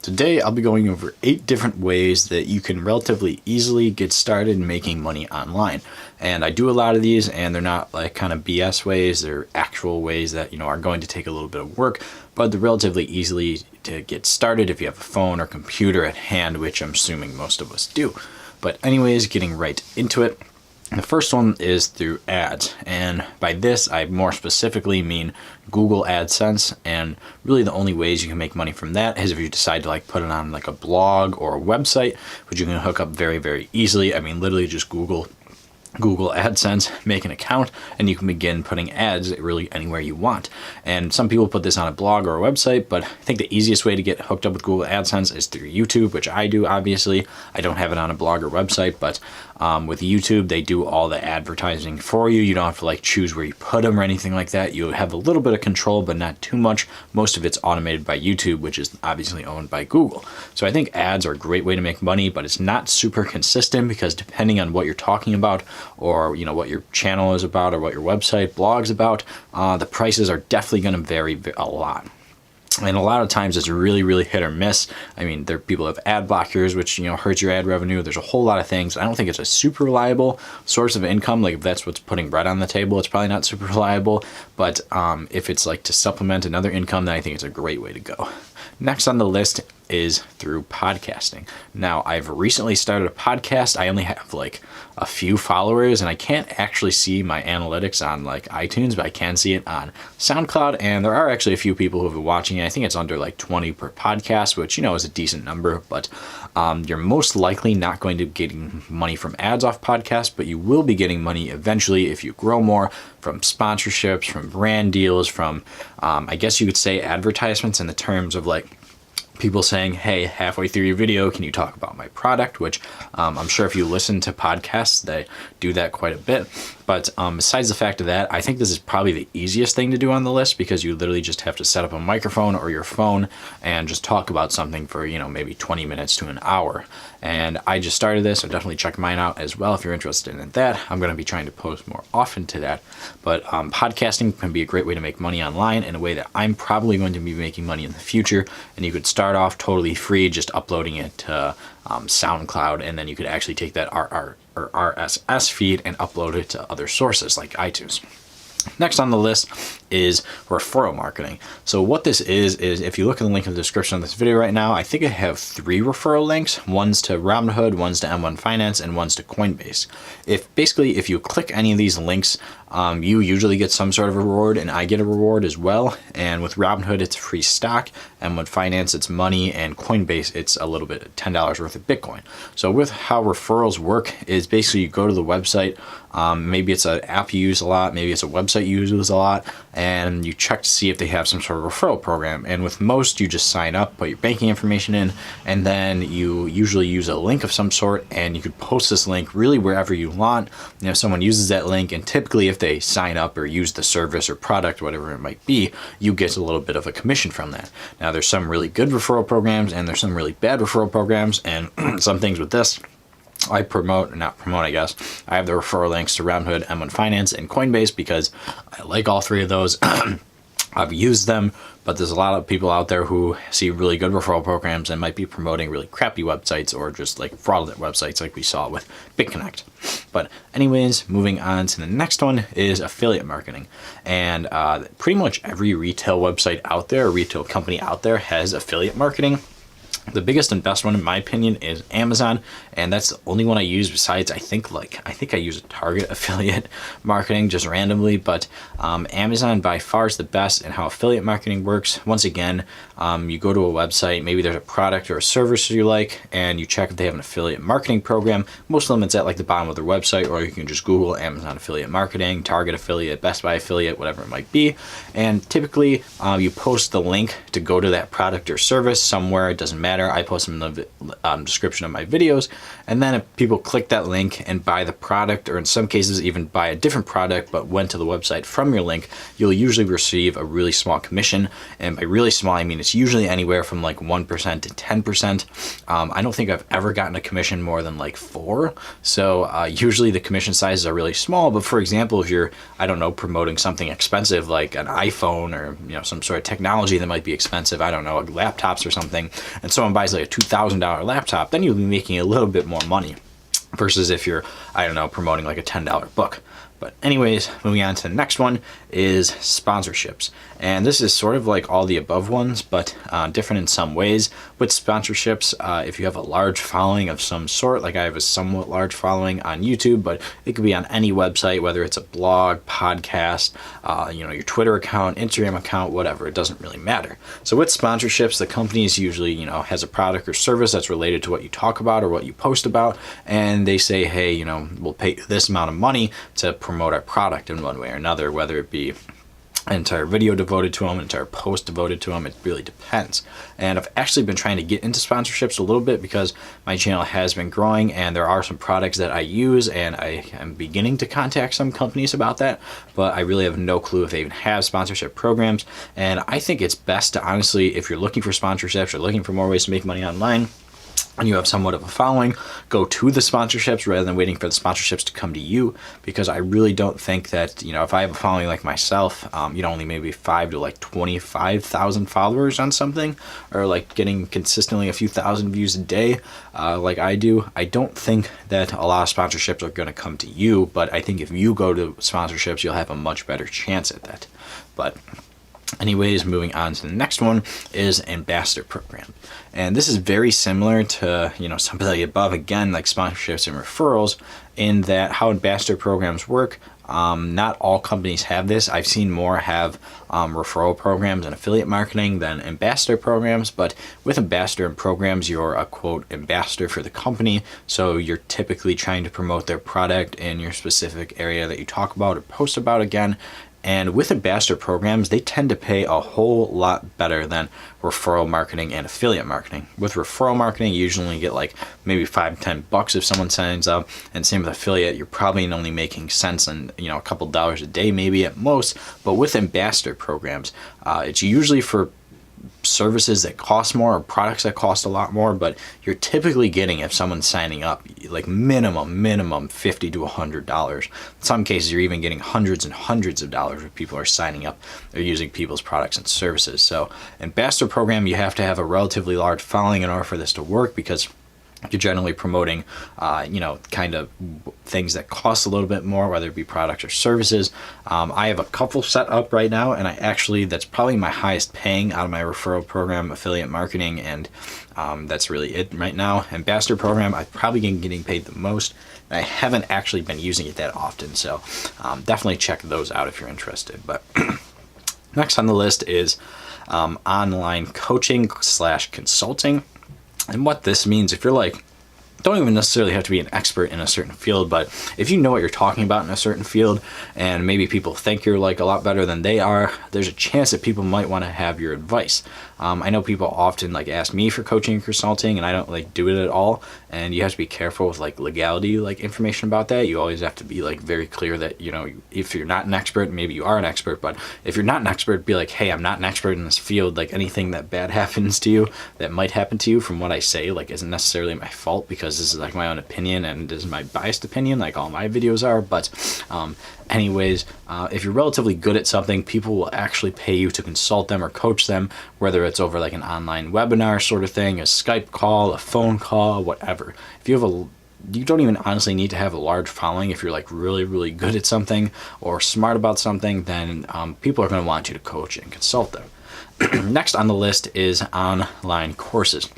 Today I'll be going over 8 different ways that you can relatively easily get started making money online. And I do a lot of these, and they're not like kind of BS ways, they're actual ways that are going to take a little bit of work, but they're relatively easily to get started if you have a phone or computer at hand, which I'm assuming most of us do. But anyways, getting right into it. The first one is through ads, and by this I more specifically mean Google AdSense, and really the only ways you can make money from that is if you decide to put it on a blog or a website, which you can hook up very, very easily. I mean, literally just Google AdSense, make an account, and you can begin putting ads really anywhere you want. And some people put this on a blog or a website, but I think the easiest way to get hooked up with Google AdSense is through YouTube, which I do, obviously. I don't have it on a blog or website, but with YouTube, they do all the advertising for you. You don't have to choose where you put them or anything like that. You have a little bit of control, but not too much. Most of it's automated by YouTube, which is obviously owned by Google. So I think ads are a great way to make money, but it's not super consistent because depending on what you're talking about, or what your channel is about, or what your website blog's about, the prices are definitely going to vary a lot. And a lot of times it's really, really hit or miss. I mean, people have ad blockers, which hurts your ad revenue. There's a whole lot of things. I don't think it's a super reliable source of income. If that's what's putting bread on the table, it's probably not super reliable. But if it's to supplement another income, then I think it's a great way to go. Next on the list is through podcasting. Now, I've recently started a podcast. I only have a few followers, and I can't actually see my analytics on iTunes, but I can see it on SoundCloud, and there are actually a few people who have been watching it. I think it's under 20 per podcast, which is a decent number, but you're most likely not going to be getting money from ads off podcasts, but you will be getting money eventually if you grow more from sponsorships, from brand deals, from I guess you could say advertisements in the terms of people saying, hey, halfway through your video, can you talk about my product? Which I'm sure if you listen to podcasts, they do that quite a bit. But besides the fact of that, I think this is probably the easiest thing to do on the list, because you literally just have to set up a microphone or your phone and just talk about something for, maybe 20 minutes to an hour. And I just started this, so definitely check mine out as well if you're interested in that. I'm going to be trying to post more often to that. But podcasting can be a great way to make money online in a way that I'm probably going to be making money in the future. And you could start off totally free, just uploading it to SoundCloud, and then you could actually take that RSS feed and upload it to other sources like iTunes. Next on the list is referral marketing. So what this is if you look at the link in the description of this video right now, I think I have 3 referral links. One's to Robinhood, one's to M1 Finance, and one's to Coinbase. If you click any of these links, you usually get some sort of reward, and I get a reward as well. And with Robinhood, it's free stock. M1 Finance, it's money, and Coinbase, it's a little bit $10 worth of Bitcoin. So with how referrals work is basically you go to the website, maybe it's an app you use a lot, maybe it's a website you use a lot, and you check to see if they have some sort of referral program. And with most, you just sign up, put your banking information in, and then you usually use a link of some sort, and you could post this link really wherever you want. Someone uses that link, and typically if they sign up or use the service or product, whatever it might be, you get a little bit of a commission from that. Now, there's some really good referral programs, and there's some really bad referral programs, and some things with this I have the referral links to Robinhood, M1 Finance, and Coinbase because I like all 3 of those. I've used them, but there's a lot of people out there who see really good referral programs and might be promoting really crappy websites or just fraudulent websites like we saw with BitConnect. But anyways, moving on to the next one is affiliate marketing. And pretty much every retail website out there, or retail company out there, has affiliate marketing. The biggest and best one, in my opinion, is Amazon, and that's the only one I use besides, I think I use a Target affiliate marketing just randomly, but Amazon by far is the best in how affiliate marketing works. Once again, you go to a website, maybe there's a product or a service you like, and you check if they have an affiliate marketing program. Most of them it's at the bottom of their website, or you can just Google Amazon affiliate marketing, Target affiliate, Best Buy affiliate, whatever it might be. And typically, you post the link to go to that product or service somewhere. It doesn't matter. I post them in the description of my videos, and then if people click that link and buy the product, or in some cases even buy a different product but went to the website from your link, you'll usually receive a really small commission. And by really small, I mean it's usually anywhere from 1% to 10%. I don't think I've ever gotten a commission more than 4. So usually the commission sizes are really small. But for example, if you're, promoting something expensive like an iPhone, or some sort of technology that might be expensive, laptops or something, and someone someone buys like a $2,000 laptop, then you'll be making a little bit more money versus if you're, I don't know, promoting like a $10 book. But anyways, moving on to the next one is sponsorships. And this is sort of like all the above ones, but different in some ways. With sponsorships, if you have a large following of some sort, like I have a somewhat large following on YouTube, but it could be on any website, whether it's a blog, podcast, your Twitter account, Instagram account, whatever, it doesn't really matter. So with sponsorships, the company's usually, has a product or service that's related to what you talk about or what you post about, and they say, hey, we'll pay you this amount of money to promote our product in one way or another, whether it be an entire video devoted to them, an entire post devoted to them. It really depends. And I've actually been trying to get into sponsorships a little bit because my channel has been growing and there are some products that I use, and I am beginning to contact some companies about that, but I really have no clue if they even have sponsorship programs. And I think it's best to honestly, if you're looking for sponsorships or looking for more ways to make money online, and you have somewhat of a following, go to the sponsorships rather than waiting for the sponsorships to come to you, because I really don't think that, if I have a following like myself, only maybe 5 to like 25,000 followers on something, or like getting consistently a few thousand views a day, like I do, I don't think that a lot of sponsorships are going to come to you, but I think if you go to sponsorships, you'll have a much better chance at that. But anyways, moving on to the next one is ambassador program. And this is very similar to, some of the above, again, like sponsorships and referrals, in that how ambassador programs work. Not all companies have this. I've seen more have referral programs and affiliate marketing than ambassador programs, but with ambassador programs, you're a quote ambassador for the company. So you're typically trying to promote their product in your specific area that you talk about or post about again. And with ambassador programs, they tend to pay a whole lot better than referral marketing and affiliate marketing. With referral marketing, you usually get like maybe $5-10 if someone signs up, and same with affiliate, you're probably only making cents and a couple dollars a day maybe at most. But with ambassador programs, it's usually for services that cost more or products that cost a lot more, but you're typically getting, if someone's signing up, like minimum $50 to $100. In some cases, you're even getting hundreds and hundreds of dollars if people are signing up. They're using people's products and services. So ambassador program, you have to have a relatively large following in order for this to work, because you're generally promoting, kind of things that cost a little bit more, whether it be products or services. I have a couple set up right now, and that's probably my highest paying out of my referral program, affiliate marketing, and that's really it right now. Ambassador program, I've probably been getting paid the most. I haven't actually been using it that often, so definitely check those out if you're interested. But next on the list is online coaching / consulting. And what this means, if you're like, don't even necessarily have to be an expert in a certain field, but if you know what you're talking about in a certain field, and maybe people think you're like a lot better than they are, there's a chance that people might want to have your advice. I know people often like ask me for coaching and consulting, and I don't like do it at all. And you have to be careful with like legality, like information about that. You always have to be like very clear that, if you're not an expert, maybe you are an expert, but if you're not an expert, be like, hey, I'm not an expert in this field. Like anything that bad happens to you, that might happen to you from what I say, like isn't necessarily my fault, because this is like my own opinion and this is my biased opinion, like all my videos are. But anyways, if you're relatively good at something, people will actually pay you to consult them or coach them, whether it's over like an online webinar sort of thing, a Skype call, a phone call, whatever. If you don't even honestly need to have a large following. If you're like really, really good at something or smart about something, then people are going to want you to coach and consult them. Next on the list is online courses.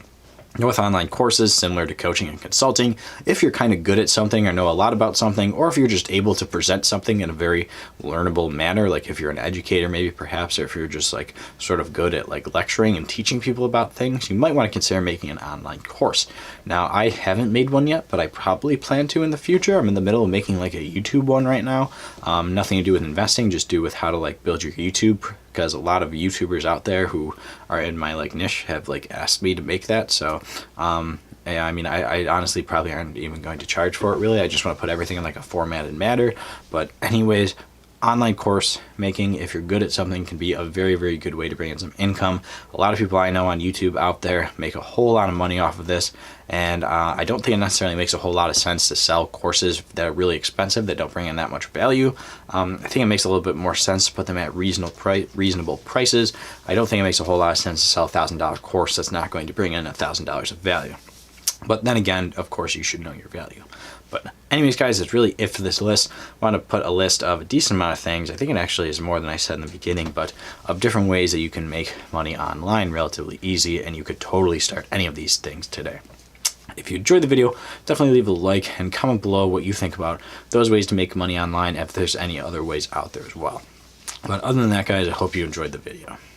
With online courses, similar to coaching and consulting, if you're kind of good at something or know a lot about something, or if you're just able to present something in a very learnable manner, like if you're an educator maybe perhaps, or if you're just like sort of good at like lecturing and teaching people about things, you might want to consider making an online course. Now, I haven't made one yet, but I probably plan to in the future. I'm in the middle of making like a YouTube one right now. Nothing to do with investing, just do with how to like build your YouTube, because a lot of YouTubers out there who are in my like niche have like asked me to make that. So yeah, I mean, I honestly probably aren't even going to charge for it really. I just want to put everything in like a formatted manner. But anyways, online course making, if you're good at something, can be a very, very good way to bring in some income. A lot of people I know on YouTube out there make a whole lot of money off of this, and I don't think it necessarily makes a whole lot of sense to sell courses that are really expensive, that don't bring in that much value. I think it makes a little bit more sense to put them at reasonable prices. I don't think it makes a whole lot of sense to sell a $1,000 course that's not going to bring in $1,000 of value. But then again, of course, you should know your value. But anyways, guys, that's really it for this list. I want to put a list of a decent amount of things. I think it actually is more than I said in the beginning, but of different ways that you can make money online relatively easy, and you could totally start any of these things today. If you enjoyed the video, definitely leave a like and comment below what you think about those ways to make money online, if there's any other ways out there as well. But other than that, guys, I hope you enjoyed the video.